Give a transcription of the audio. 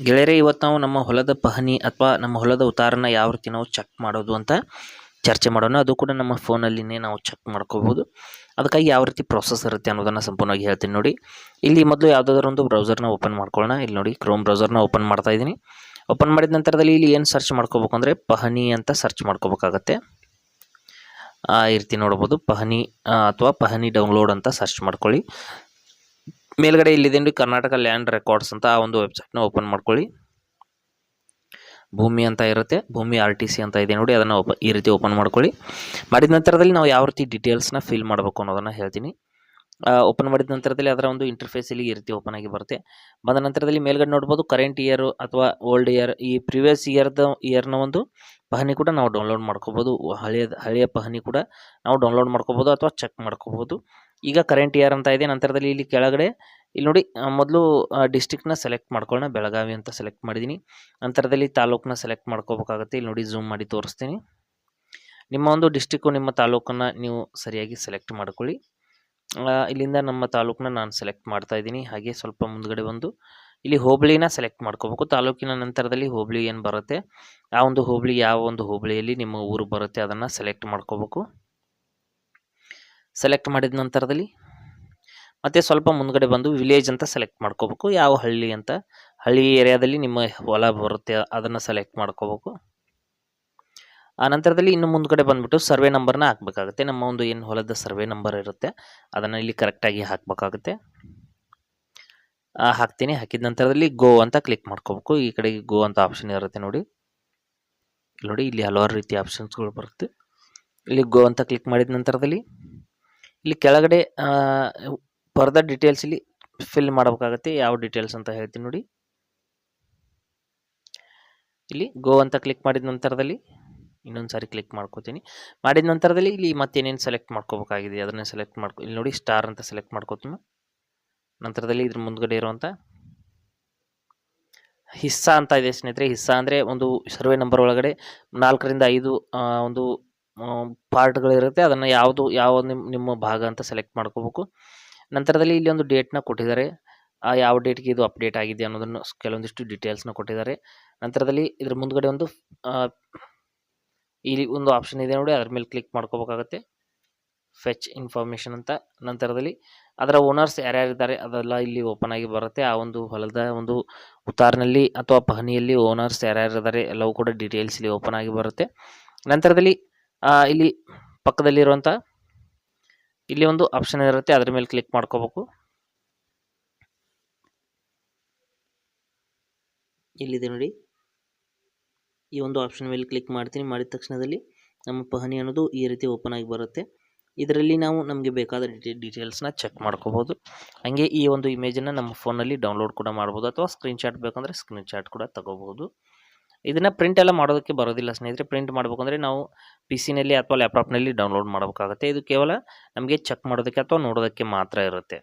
ಗೆಳೆಯರೇ, ಇವತ್ತು ನಾವು ನಮ್ಮ ಹೊಲದ ಪಹಣಿ ಅಥವಾ ನಮ್ಮ ಹೊಲದ ಉತ್ತಾರನ ಯಾವ ರೀತಿ ನಾವು ಚೆಕ್ ಮಾಡೋದು ಅಂತ ಚರ್ಚೆ ಮಾಡೋಣ. ಅದು ಕೂಡ ನಮ್ಮ ಫೋನಲ್ಲಿನೇ ನಾವು ಚೆಕ್ ಮಾಡ್ಕೋಬೋದು. ಅದಕ್ಕಾಗಿ ಯಾವ ರೀತಿ ಪ್ರೊಸೆಸ್ ಇರುತ್ತೆ ಅನ್ನೋದನ್ನು ಸಂಪೂರ್ಣವಾಗಿ ಹೇಳ್ತೀನಿ ನೋಡಿ. ಇಲ್ಲಿ ಮೊದಲು ಯಾವುದಾದ್ರೂ ಒಂದು ಬ್ರೌಸರ್ನ ಓಪನ್ ಮಾಡ್ಕೊಳ್ಳೋಣ. ಇಲ್ಲಿ ನೋಡಿ, ಕ್ರೋಮ್ ಬ್ರೌಸರ್ನ ಓಪನ್ ಮಾಡ್ತಾ ಇದ್ದೀನಿ. ಓಪನ್ ಮಾಡಿದ ನಂತರದಲ್ಲಿ ಇಲ್ಲಿ ಏನು ಸರ್ಚ್ ಮಾಡ್ಕೋಬೇಕು ಅಂದರೆ ಪಹಣಿ ಅಂತ ಸರ್ಚ್ ಮಾಡ್ಕೋಬೇಕಾಗತ್ತೆ. ಈ ರೀತಿ ನೋಡ್ಬೋದು, ಪಹಣಿ ಅಥವಾ ಪಹಣಿ ಡೌನ್ಲೋಡ್ ಅಂತ ಸರ್ಚ್ ಮಾಡ್ಕೊಳ್ಳಿ. ಮೇಲ್ಗಡೆ ಇಲ್ಲಿದೆ ನೋಡಿ, ಕರ್ನಾಟಕ ಲ್ಯಾಂಡ್ ರೆಕಾರ್ಡ್ಸ್ ಅಂತ ಆ ಒಂದು ವೆಬ್ಸೈಟ್ನ ಓಪನ್ ಮಾಡ್ಕೊಳ್ಳಿ. ಭೂಮಿ ಅಂತ ಇರುತ್ತೆ, ಭೂಮಿ RTC ಅಂತ ಇದೆ ನೋಡಿ, ಅದನ್ನು ಈ ರೀತಿ ಓಪನ್ ಮಾಡ್ಕೊಳ್ಳಿ. ಮಾಡಿದ ನಂತರದಲ್ಲಿ ನಾವು ಯಾವ ರೀತಿ ಡೀಟೇಲ್ಸ್ನ ಫಿಲ್ ಮಾಡಬೇಕು ಅನ್ನೋದನ್ನು ಹೇಳ್ತೀನಿ. ಓಪನ್ ಮಾಡಿದ ನಂತರದಲ್ಲಿ ಅದರ ಒಂದು ಇಂಟರ್ಫೇಸ್ ಇಲ್ಲಿ ಈ ರೀತಿ ಓಪನ್ ಆಗಿ ಬರುತ್ತೆ. ಬಂದ ನಂತರದಲ್ಲಿ ಮೇಲ್ಗಡೆ ನೋಡ್ಬೋದು ಕರೆಂಟ್ ಇಯರ್ ಅಥವಾ ಓಲ್ಡ್ ಇಯರ್, ಈ ಪ್ರಿವಿಯಸ್ ಇಯರ್ನ ಒಂದು ಪಹಣಿ ಕೂಡ ನಾವು ಡೌನ್ಲೋಡ್ ಮಾಡ್ಕೋಬೋದು. ಹಳೆಯ ಪಹಣಿ ಕೂಡ ನಾವು ಡೌನ್ಲೋಡ್ ಮಾಡ್ಕೋಬೋದು ಅಥವಾ ಚೆಕ್ ಮಾಡ್ಕೋಬೋದು. ಈಗ ಕರೆಂಟ್ ಇಯರ್ ಅಂತ ಇದೆ. ನಂತರದಲ್ಲಿ ಇಲ್ಲಿ ಕೆಳಗಡೆ ಇಲ್ಲಿ ನೋಡಿ, ಮೊದಲು ಡಿಸ್ಟಿಕ್ನ ಸೆಲೆಕ್ಟ್ ಮಾಡ್ಕೊಳ್ಳೋಣ. ಬೆಳಗಾವಿ ಅಂತ ಸೆಲೆಕ್ಟ್ ಮಾಡಿದ್ದೀನಿ. ನಂತರದಲ್ಲಿ ತಾಲೂಕನ್ನ ಸೆಲೆಕ್ಟ್ ಮಾಡ್ಕೋಬೇಕಾಗುತ್ತೆ. ಇಲ್ಲಿ ನೋಡಿ, ಝೂಮ್ ಮಾಡಿ ತೋರಿಸ್ತೀನಿ. ನಿಮ್ಮ ಒಂದು ಡಿಸ್ಟಿಕ್ಕು, ನಿಮ್ಮ ತಾಲೂಕನ್ನು ನೀವು ಸರಿಯಾಗಿ ಸೆಲೆಕ್ಟ್ ಮಾಡ್ಕೊಳ್ಳಿ. ಇಲ್ಲಿಂದ ನಮ್ಮ ತಾಲೂಕನ್ನ ನಾನು ಸೆಲೆಕ್ಟ್ ಮಾಡ್ತಾ ಇದ್ದೀನಿ. ಹಾಗೆ ಸ್ವಲ್ಪ ಮುಂದ್ಗಡೆ ಬಂದು ಇಲ್ಲಿ ಹೋಬಳಿನ ಸೆಲೆಕ್ಟ್ ಮಾಡ್ಕೋಬೇಕು. ತಾಲೂಕಿನ ನಂತರದಲ್ಲಿ ಹೋಬಳಿ ಏನು ಬರುತ್ತೆ, ಆ ಒಂದು ಹೋಬಳಿ, ಯಾವ ಒಂದು ಹೋಬಳಿಯಲ್ಲಿ ನಿಮ್ಮ ಊರು ಬರುತ್ತೆ ಅದನ್ನು ಸೆಲೆಕ್ಟ್ ಮಾಡ್ಕೋಬೇಕು. ಸೆಲೆಕ್ಟ್ ಮಾಡಿದ ನಂತರದಲ್ಲಿ ಮತ್ತೆ ಸ್ವಲ್ಪ ಮುಂದ್ಗಡೆ ಬಂದು ವಿಲೇಜ್ ಅಂತ ಸೆಲೆಕ್ಟ್ ಮಾಡ್ಕೋಬೇಕು. ಯಾವ ಹಳ್ಳಿ ಅಂತ, ಹಳ್ಳಿ ಏರಿಯಾದಲ್ಲಿ ನಿಮ್ಮ ಹೊಲ ಬರುತ್ತೆ ಅದನ್ನು ಸೆಲೆಕ್ಟ್ ಮಾಡ್ಕೋಬೇಕು. ಆ ನಂತರದಲ್ಲಿ ಇನ್ನು ಮುಂದ್ಗಡೆ ಬಂದ್ಬಿಟ್ಟು ಸರ್ವೆ ನಂಬರ್ನ ಹಾಕಬೇಕಾಗುತ್ತೆ. ನಮ್ಮ ಒಂದು ಏನು ಹೊಲದ ಸರ್ವೆ ನಂಬರ್ ಇರುತ್ತೆ ಅದನ್ನು ಇಲ್ಲಿ ಕರೆಕ್ಟಾಗಿ ಹಾಕಬೇಕಾಗುತ್ತೆ. ಹಾಕ್ತೀನಿ. ಹಾಕಿದ ನಂತರದಲ್ಲಿ ಗೋ ಅಂತ ಕ್ಲಿಕ್ ಮಾಡ್ಕೋಬೇಕು. ಈ ಕಡೆಗೆ ಗೋ ಅಂತ ಆಪ್ಷನ್ ಇರುತ್ತೆ ನೋಡಿ. ನೋಡಿ, ಇಲ್ಲಿ ಹಲವಾರು ರೀತಿಯ ಆಪ್ಷನ್ಸ್ಗಳು ಬರುತ್ತೆ. ಇಲ್ಲಿ ಗೋ ಅಂತ ಕ್ಲಿಕ್ ಮಾಡಿದ ನಂತರದಲ್ಲಿ ಇಲ್ಲಿ ಕೆಳಗಡೆ ಫರ್ದರ್ ಡೀಟೇಲ್ಸ್ ಇಲ್ಲಿ ಫಿಲ್ ಮಾಡಬೇಕಾಗುತ್ತೆ. ಯಾವ ಡೀಟೇಲ್ಸ್ ಅಂತ ಹೇಳ್ತೀನಿ ನೋಡಿ. ಇಲ್ಲಿ ಗೋ ಅಂತ ಕ್ಲಿಕ್ ಮಾಡಿದ ನಂತರದಲ್ಲಿ ಇನ್ನೊಂದು ಸಾರಿ ಕ್ಲಿಕ್ ಮಾಡ್ಕೋತೀನಿ. ಮಾಡಿದ ನಂತರದಲ್ಲಿ ಇಲ್ಲಿ ಮತ್ತೇನೇನು ಸೆಲೆಕ್ಟ್ ಮಾಡ್ಕೋಬೇಕಾಗಿದೆ ಅದನ್ನು ಸೆಲೆಕ್ಟ್ ಇಲ್ಲಿ ನೋಡಿ, ಸ್ಟಾರ್ ಅಂತ ಸೆಲೆಕ್ಟ್ ಮಾಡ್ಕೋತೀನಿ. ನಂತರದಲ್ಲಿ ಇದ್ರ ಮುಂದ್ಗಡೆ ಇರುವಂಥ ಹಿಸ್ಸಾ ಅಂತ ಇದೆ ಸ್ನೇಹಿತರೆ. ಹಿಸ್ಸಾ ಅಂದರೆ ಒಂದು ಸರ್ವೆ ನಂಬರ್ ಒಳಗಡೆ 4 ರಿಂದ 5 ಒಂದು ಪಾರ್ಟ್ಗಳಿರುತ್ತೆ. ಅದನ್ನು ಯಾವ ನಿಮ್ಮ ಭಾಗ ಅಂತ ಸೆಲೆಕ್ಟ್ ಮಾಡ್ಕೋಬೇಕು. ನಂತರದಲ್ಲಿ ಇಲ್ಲಿ ಒಂದು ಡೇಟ್ನ ಕೊಟ್ಟಿದ್ದಾರೆ. ಯಾವ ಡೇಟ್ಗೆ ಇದು ಅಪ್ಡೇಟ್ ಆಗಿದೆ ಅನ್ನೋದನ್ನು ಕೆಲವೊಂದಿಷ್ಟು ಡೀಟೇಲ್ಸ್ನ ಕೊಟ್ಟಿದ್ದಾರೆ. ನಂತರದಲ್ಲಿ ಇದ್ರ ಮುಂದ್ಗಡೆ ಒಂದು ಇಲ್ಲಿ ಒಂದು ಆಪ್ಷನ್ ಇದೆ ನೋಡಿ, ಅದ್ರ ಮೇಲೆ ಕ್ಲಿಕ್ ಮಾಡ್ಕೋಬೇಕಾಗತ್ತೆ, ಫೆಚ್ ಇನ್ಫಾರ್ಮೇಷನ್ ಅಂತ. ನಂತರದಲ್ಲಿ ಅದರ ಓನರ್ಸ್ ಯಾರ್ಯಾರಿದ್ದಾರೆ ಅದೆಲ್ಲ ಇಲ್ಲಿ ಓಪನ್ ಆಗಿ ಬರುತ್ತೆ. ಆ ಒಂದು ಹೊಲದ ಒಂದು ಉತ್ತಾರ್ನಲ್ಲಿ ಅಥವಾ ಪಹಣಿಯಲ್ಲಿ ಓನರ್ಸ್ ಯಾರ್ಯಾರಿದ್ದಾರೆ ಎಲ್ಲವೂ ಕೂಡ ಡೀಟೇಲ್ಸ್ ಇಲ್ಲಿ ಓಪನ್ ಆಗಿ ಬರುತ್ತೆ. ನಂತರದಲ್ಲಿ ಇಲ್ಲಿ ಪಕ್ಕದಲ್ಲಿರುವಂಥ ಇಲ್ಲಿ ಒಂದು ಆಪ್ಷನ್ ಇರುತ್ತೆ, ಅದ್ರ ಮೇಲೆ ಕ್ಲಿಕ್ ಮಾಡ್ಕೋಬೇಕು. ಇಲ್ಲಿದೆ ನೋಡಿ, ಈ ಒಂದು ಆಪ್ಷನ್ ಮೇಲೆ ಕ್ಲಿಕ್ ಮಾಡ್ತೀನಿ. ಮಾಡಿದ ತಕ್ಷಣದಲ್ಲಿ ನಮ್ಮ ಪಹಣಿ ಅನ್ನೋದು ಈ ರೀತಿ ಓಪನ್ ಆಗಿ ಬರುತ್ತೆ. ಇದರಲ್ಲಿ ನಾವು ನಮಗೆ ಬೇಕಾದ ಡೀಟೇಲ್ಸ್ನ ಚೆಕ್ ಮಾಡ್ಕೋಬೋದು. ಹಾಗೆ ಈ ಒಂದು ಇಮೇಜನ್ನು ನಮ್ಮ ಫೋನಲ್ಲಿ ಡೌನ್ಲೋಡ್ ಕೂಡ ಮಾಡ್ಬೋದು, ಅಥವಾ ಸ್ಕ್ರೀನ್ಶಾಟ್ ಬೇಕಂದರೆ ಸ್ಕ್ರೀನ್ಶಾಟ್ ಕೂಡ ತಗೋಬಹುದು. ಇದನ್ನು ಪ್ರಿಂಟ್ ಎಲ್ಲ ಮಾಡೋದಕ್ಕೆ ಬರೋದಿಲ್ಲ ಸ್ನೇಹಿತರೆ. ಪ್ರಿಂಟ್ ಮಾಡಬೇಕಂದ್ರೆ ನಾವು PC ನಲ್ಲಿ ಅಥವಾ ಲ್ಯಾಪ್ಟಾಪ್ನಲ್ಲಿ ಡೌನ್ಲೋಡ್ ಮಾಡಬೇಕಾಗುತ್ತೆ. ಇದು ಕೇವಲ ನಮಗೆ ಚೆಕ್ ಮಾಡೋದಕ್ಕೆ ಅಥವಾ ನೋಡೋದಕ್ಕೆ ಮಾತ್ರ ಇರುತ್ತೆ.